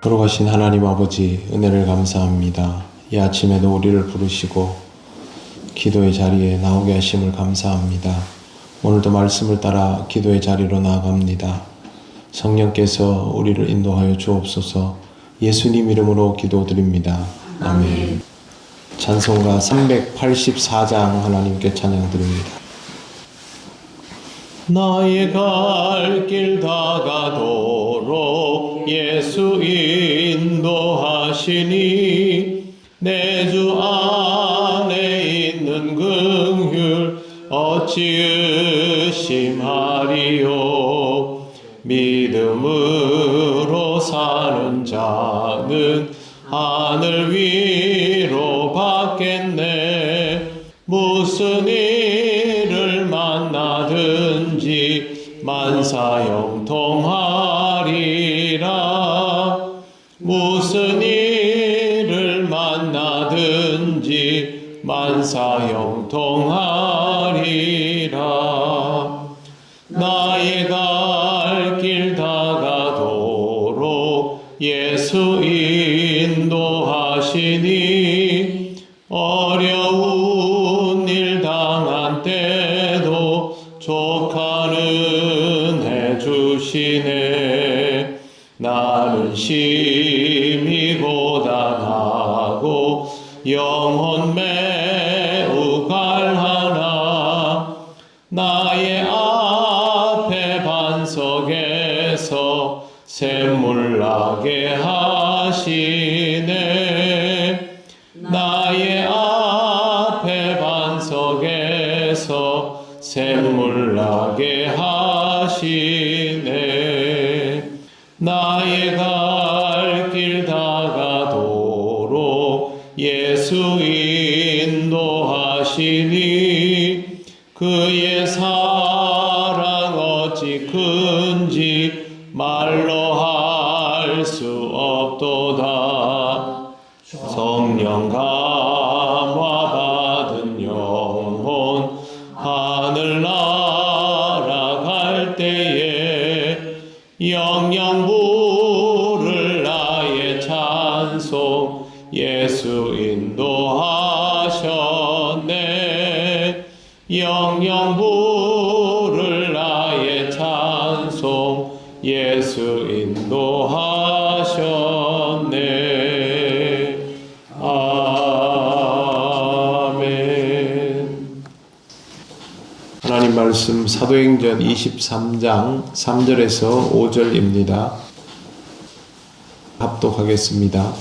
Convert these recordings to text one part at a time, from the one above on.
걸어가신 하나님 아버지, 은혜를 감사합니다. 이 아침에도 우리를 부르시고 기도의 자리에 나오게 하심을 감사합니다. 오늘도 말씀을 따라 기도의 자리로 나아갑니다. 성령께서 우리를 인도하여 주옵소서. 예수님 이름으로 기도드립니다. 아멘. 찬송가 384장 하나님께 찬양드립니다. 나의 갈 길 다가도록 예수 인도하시니 내 주 안에 있는 긍휼 어찌 의심하리요. 믿음으로 사는 자는 하늘 위로 받겠네. 무슨 일을 만나든지 만사형통하리라. 무슨 일을 만나든지 만사형통하리라. 나의 갈 길 다가도록 예수 인도하시니 어려운 일 당한 때도 족하는 해주시네. 나는 심히 고단하고 영혼 매우 갈하나 나의 앞에 반석에서 샘물 나게 하시네. 나의 앞에 반석에서 샘물 나게 하시네. 나의 갈 길 다가도록 예수 인도하시니 그의 사랑 어찌 큰지 말로 할 수 없도다. 성령 감화 받은 영혼 하늘 날아갈 때에 영영 부를 나의 찬송 예수 인도하셨네. 영영 부를 나의 찬송 예수 인도하셨네. 아멘. 하나님 말씀 사도행전 23장 3절에서 5절입니다. 합독하겠습니다.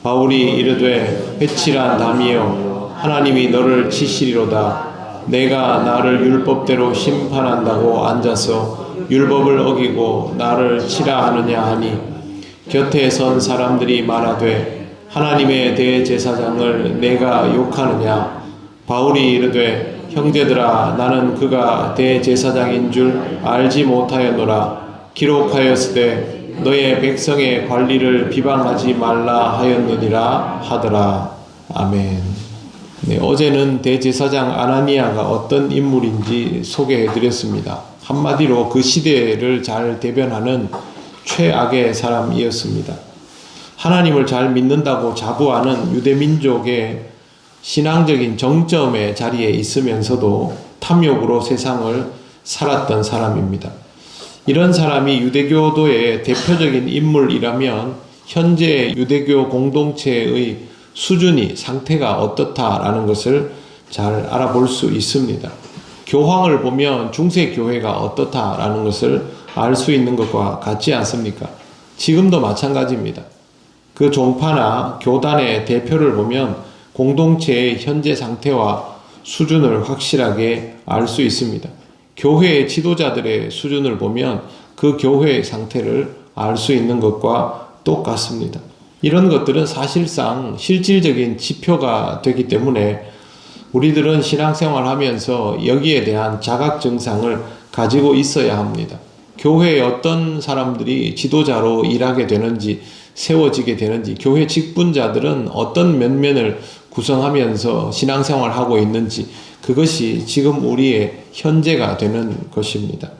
바울이 이르되 회칠한 남이여, 하나님이 너를 치시리로다. 내가 나를 율법대로 심판한다고 앉아서 율법을 어기고 나를 치라 하느냐 하니, 곁에 선 사람들이 말하되 하나님의 대제사장을 내가 욕하느냐. 바울이 이르되 형제들아, 나는 그가 대제사장인 줄 알지 못하였노라. 기록하였으되 너의 백성의 관리를 비방하지 말라 하였느니라 하더라. 아멘. 네, 어제는 대제사장 아나니아가 어떤 인물인지 소개해드렸습니다. 한마디로 그 시대를 잘 대변하는 최악의 사람이었습니다. 하나님을 잘 믿는다고 자부하는 유대민족의 신앙적인 정점의 자리에 있으면서도 탐욕으로 세상을 살았던 사람입니다. 이런 사람이 유대교도의 대표적인 인물이라면 현재 유대교 공동체의 수준이 상태가 어떻다라는 것을 잘 알아볼 수 있습니다. 교황을 보면 중세 교회가 어떻다라는 것을 알 수 있는 것과 같지 않습니까? 지금도 마찬가지입니다. 그 종파나 교단의 대표를 보면 공동체의 현재 상태와 수준을 확실하게 알 수 있습니다. 교회의 지도자들의 수준을 보면 그 교회의 상태를 알 수 있는 것과 똑같습니다. 이런 것들은 사실상 실질적인 지표가 되기 때문에 우리들은 신앙생활 하면서 여기에 대한 자각 증상을 가지고 있어야 합니다. 교회에 어떤 사람들이 지도자로 일하게 되는지, 세워지게 되는지, 교회 직분자들은 어떤 면면을 구성하면서 신앙생활을 하고 있는지, 그것이 지금 우리의 현재가 되는 것입니다.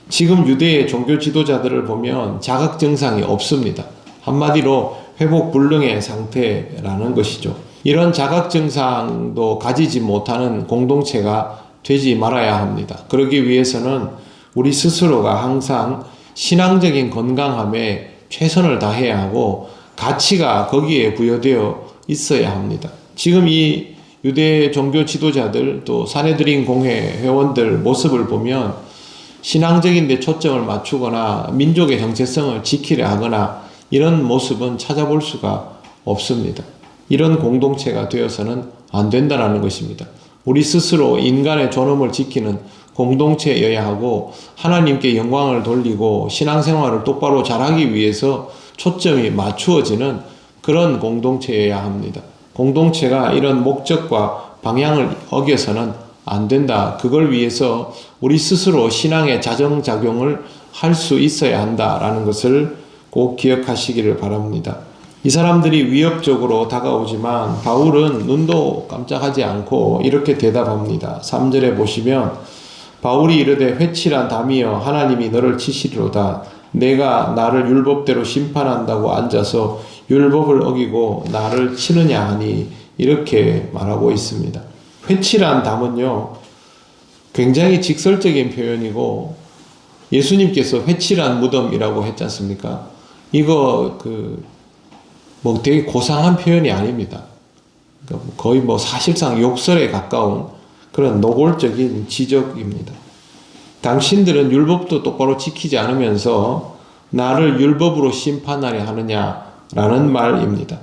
지금 유대의 종교 지도자들을 보면 자각 증상이 없습니다. 한마디로 회복 불능의 상태라는 것이죠. 이런 자각 증상도 가지지 못하는 공동체가 되지 말아야 합니다. 그러기 위해서는 우리 스스로가 항상 신앙적인 건강함에 최선을 다해야 하고 가치가 거기에 부여되어 있어야 합니다. 지금 이 유대 종교 지도자들 또 사내들인 공회 회원들 모습을 보면 신앙적인 데 초점을 맞추거나 민족의 정체성을 지키려 하거나 이런 모습은 찾아볼 수가 없습니다. 이런 공동체가 되어서는 안 된다는 것입니다. 우리 스스로 인간의 존엄을 지키는 공동체여야 하고 하나님께 영광을 돌리고 신앙생활을 똑바로 잘하기 위해서 초점이 맞추어지는 그런 공동체여야 합니다. 공동체가 이런 목적과 방향을 어겨서는 안 된다. 그걸 위해서 우리 스스로 신앙의 자정작용을 할 수 있어야 한다라는 것을 꼭 기억하시기를 바랍니다. 이 사람들이 위협적으로 다가오지만 바울은 눈도 깜짝하지 않고 이렇게 대답합니다. 3절에 보시면 바울이 이르되 회칠한 담이여 하나님이 너를 치시리로다. 내가 나를 율법대로 심판한다고 앉아서 율법을 어기고 나를 치느냐 하니 이렇게 말하고 있습니다. 회칠한 담은요 굉장히 직설적인 표현이고 예수님께서 회칠한 무덤이라고 했지 않습니까? 이거 되게 고상한 표현이 아닙니다. 그러니까 거의 사실상 욕설에 가까운 그런 노골적인 지적입니다. 당신들은 율법도 똑바로 지키지 않으면서 나를 율법으로 심판하려 하느냐라는 말입니다.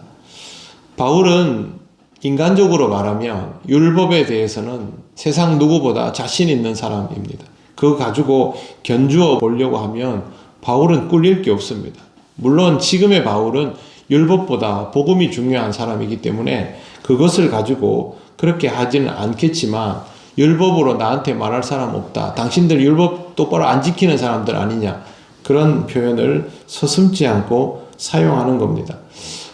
바울은 인간적으로 말하면 율법에 대해서는 세상 누구보다 자신 있는 사람입니다. 그거 가지고 견주어 보려고 하면 바울은 꿀릴 게 없습니다. 물론 지금의 바울은 율법보다 복음이 중요한 사람이기 때문에 그것을 가지고 그렇게 하지는 않겠지만 율법으로 나한테 말할 사람 없다. 당신들 율법 똑바로 안 지키는 사람들 아니냐. 그런 표현을 서슴지 않고 사용하는 겁니다.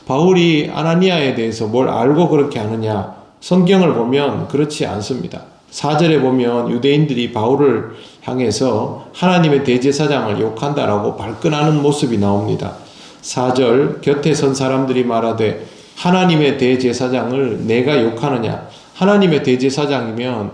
바울이 아나니아에 대해서 뭘 알고 그렇게 하느냐. 성경을 보면 그렇지 않습니다. 4절에 보면 유대인들이 바울을 향해서 하나님의 대제사장을 욕한다라고 발끈하는 모습이 나옵니다. 4절 곁에 선 사람들이 말하되 하나님의 대제사장을 내가 욕하느냐. 하나님의 대제사장이면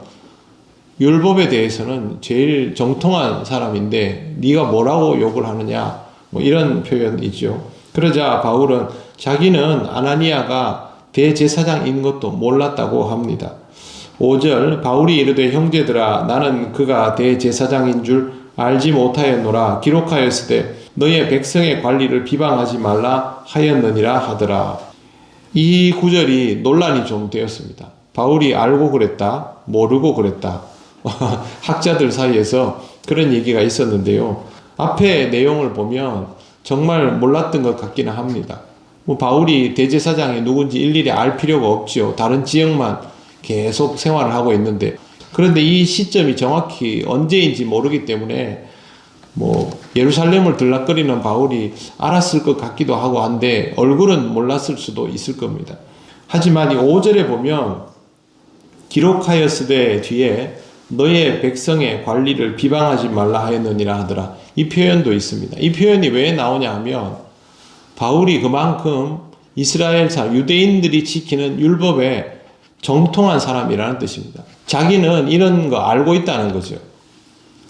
율법에 대해서는 제일 정통한 사람인데 네가 뭐라고 욕을 하느냐 이런 표현이죠. 그러자 바울은 자기는 아나니아가 대제사장인 것도 몰랐다고 합니다. 5절 바울이 이르되 형제들아 나는 그가 대제사장인 줄 알지 못하였노라. 기록하였으되 너의 백성의 관리를 비방하지 말라 하였느니라 하더라. 이 구절이 논란이 좀 되었습니다. 바울이 알고 그랬다, 모르고 그랬다. 학자들 사이에서 그런 얘기가 있었는데요. 앞에 내용을 보면 정말 몰랐던 것 같기는 합니다. 바울이 대제사장이 누군지 일일이 알 필요가 없지요. 다른 지역만 계속 생활을 하고 있는데 그런데 이 시점이 정확히 언제인지 모르기 때문에 예루살렘을 들락거리는 바울이 알았을 것 같기도 하고 한데 얼굴은 몰랐을 수도 있을 겁니다. 하지만 이 5절에 보면 기록하였으되 뒤에 너의 백성의 관리를 비방하지 말라 하였느니라 하더라. 이 표현도 있습니다. 이 표현이 왜 나오냐 하면 바울이 그만큼 이스라엘 사람, 유대인들이 지키는 율법에 정통한 사람이라는 뜻입니다. 자기는 이런 거 알고 있다는 거죠.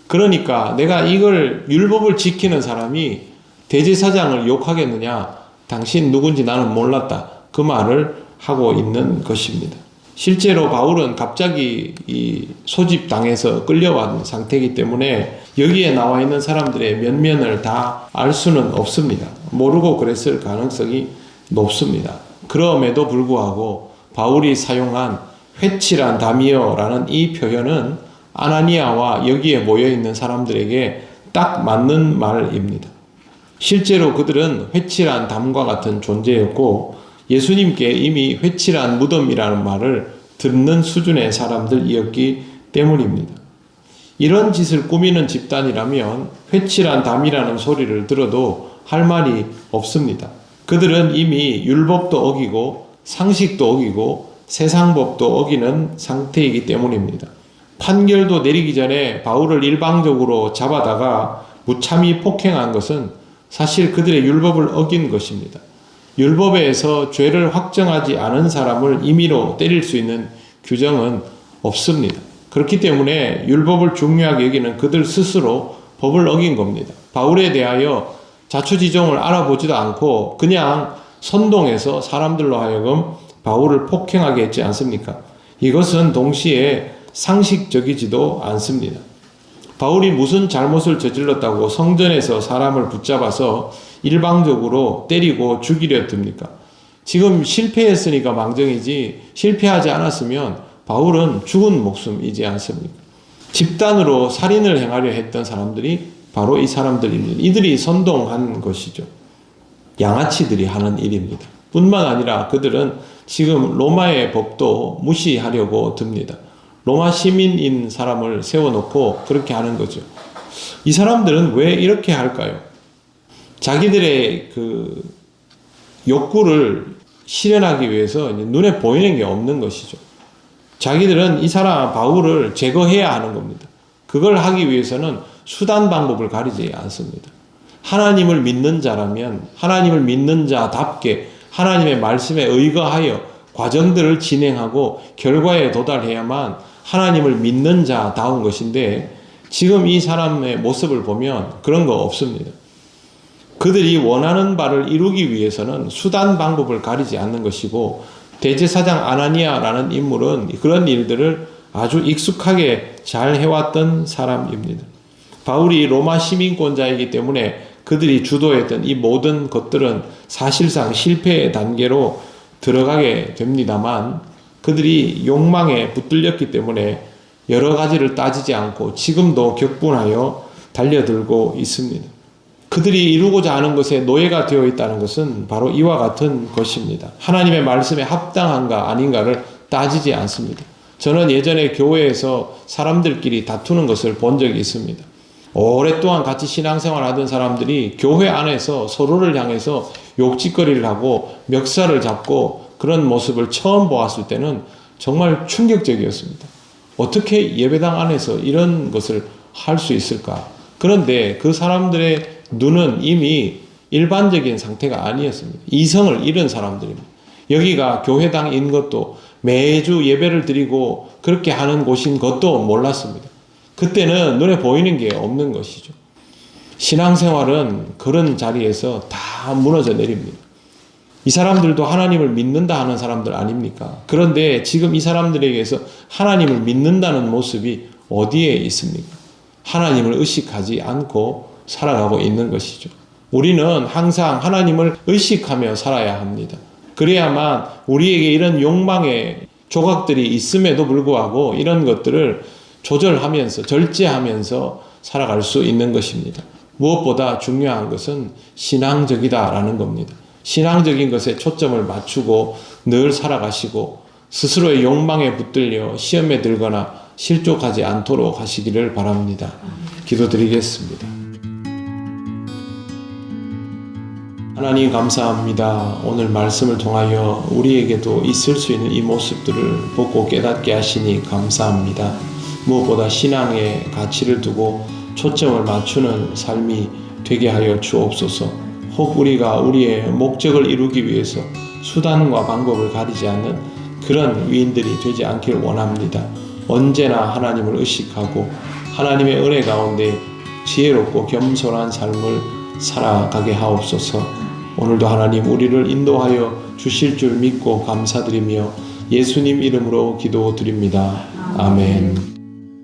그러니까 내가 이걸 율법을 지키는 사람이 대제사장을 욕하겠느냐? 당신 누군지 나는 몰랐다. 그 말을 하고 있는 것입니다. 실제로 바울은 갑자기 이 소집당해서 끌려온 상태이기 때문에 여기에 나와 있는 사람들의 면면을 다 알 수는 없습니다. 모르고 그랬을 가능성이 높습니다. 그럼에도 불구하고 바울이 사용한 회칠한 담이여라는 이 표현은 아나니아와 여기에 모여있는 사람들에게 딱 맞는 말입니다. 실제로 그들은 회칠한 담과 같은 존재였고 예수님께 이미 회칠한 무덤이라는 말을 듣는 수준의 사람들이었기 때문입니다. 이런 짓을 꾸미는 집단이라면 회칠한 담이라는 소리를 들어도 할 말이 없습니다. 그들은 이미 율법도 어기고 상식도 어기고 세상법도 어기는 상태이기 때문입니다. 판결도 내리기 전에 바울을 일방적으로 잡아다가 무참히 폭행한 것은 사실 그들의 율법을 어긴 것입니다. 율법에서 죄를 확정하지 않은 사람을 임의로 때릴 수 있는 규정은 없습니다. 그렇기 때문에 율법을 중요하게 여기는 그들 스스로 법을 어긴 겁니다. 바울에 대하여 자초지종을 알아보지도 않고 그냥 선동해서 사람들로 하여금 바울을 폭행하게 했지 않습니까? 이것은 동시에 상식적이지도 않습니다. 바울이 무슨 잘못을 저질렀다고 성전에서 사람을 붙잡아서 일방적으로 때리고 죽이려 듭니까? 지금 실패했으니까 망정이지 실패하지 않았으면 바울은 죽은 목숨이지 않습니까? 집단으로 살인을 행하려 했던 사람들이 바로 이 사람들입니다. 이들이 선동한 것이죠. 양아치들이 하는 일입니다. 뿐만 아니라 그들은 지금 로마의 법도 무시하려고 듭니다. 로마 시민인 사람을 세워놓고 그렇게 하는 거죠. 이 사람들은 왜 이렇게 할까요? 자기들의 그 욕구를 실현하기 위해서 눈에 보이는 게 없는 것이죠. 자기들은 이 사람 바울을 제거해야 하는 겁니다. 그걸 하기 위해서는 수단 방법을 가리지 않습니다. 하나님을 믿는 자라면 하나님을 믿는 자답게 하나님의 말씀에 의거하여 과정들을 진행하고 결과에 도달해야만 하나님을 믿는 자다운 것인데 지금 이 사람의 모습을 보면 그런 거 없습니다. 그들이 원하는 바를 이루기 위해서는 수단 방법을 가리지 않는 것이고 대제사장 아나니아라는 인물은 그런 일들을 아주 익숙하게 잘 해왔던 사람입니다. 바울이 로마 시민권자이기 때문에 그들이 주도했던 이 모든 것들은 사실상 실패의 단계로 들어가게 됩니다만 그들이 욕망에 붙들렸기 때문에 여러 가지를 따지지 않고 지금도 격분하여 달려들고 있습니다. 그들이 이루고자 하는 것에 노예가 되어 있다는 것은 바로 이와 같은 것입니다. 하나님의 말씀에 합당한가 아닌가를 따지지 않습니다. 저는 예전에 교회에서 사람들끼리 다투는 것을 본 적이 있습니다. 오랫동안 같이 신앙생활 하던 사람들이 교회 안에서 서로를 향해서 욕짓거리를 하고 멱살을 잡고 그런 모습을 처음 보았을 때는 정말 충격적이었습니다. 어떻게 예배당 안에서 이런 것을 할 수 있을까? 그런데 그 사람들의 눈은 이미 일반적인 상태가 아니었습니다. 이성을 잃은 사람들입니다. 여기가 교회당인 것도 매주 예배를 드리고 그렇게 하는 곳인 것도 몰랐습니다. 그때는 눈에 보이는 게 없는 것이죠. 신앙생활은 그런 자리에서 다 무너져 내립니다. 이 사람들도 하나님을 믿는다 하는 사람들 아닙니까? 그런데 지금 이 사람들에게서 하나님을 믿는다는 모습이 어디에 있습니까? 하나님을 의식하지 않고 살아가고 있는 것이죠. 우리는 항상 하나님을 의식하며 살아야 합니다. 그래야만 우리에게 이런 욕망의 조각들이 있음에도 불구하고 이런 것들을 조절하면서 절제하면서 살아갈 수 있는 것입니다. 무엇보다 중요한 것은 신앙적이다라는 겁니다. 신앙적인 것에 초점을 맞추고 늘 살아가시고 스스로의 욕망에 붙들려 시험에 들거나 실족하지 않도록 하시기를 바랍니다. 기도드리겠습니다. 하나님 감사합니다. 오늘 말씀을 통하여 우리에게도 있을 수 있는 이 모습들을 보고 깨닫게 하시니 감사합니다. 무엇보다 신앙의 가치를 두고 초점을 맞추는 삶이 되게 하여 주옵소서. 혹 우리가 우리의 목적을 이루기 위해서 수단과 방법을 가리지 않는 그런 위인들이 되지 않기를 원합니다. 언제나 하나님을 의식하고 하나님의 은혜 가운데 지혜롭고 겸손한 삶을 살아가게 하옵소서. 오늘도 하나님 우리를 인도하여 주실 줄 믿고 감사드리며 예수님 이름으로 기도드립니다. 아멘.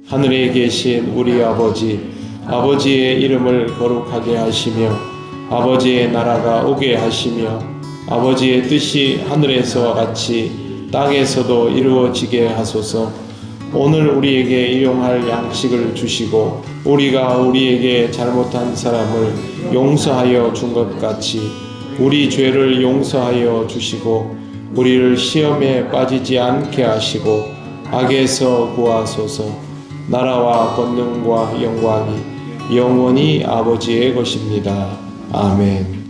하늘에 계신 우리 아버지, 아버지의 이름을 거룩하게 하시며 아버지의 나라가 오게 하시며 아버지의 뜻이 하늘에서와 같이 땅에서도 이루어지게 하소서. 오늘 우리에게 일용할 양식을 주시고 우리가 우리에게 잘못한 사람을 용서하여 준 것 같이 우리 죄를 용서하여 주시고 우리를 시험에 빠지지 않게 하시고 악에서 구하소서. 나라와 권능과 영광이 영원히 아버지의 것입니다. 아멘.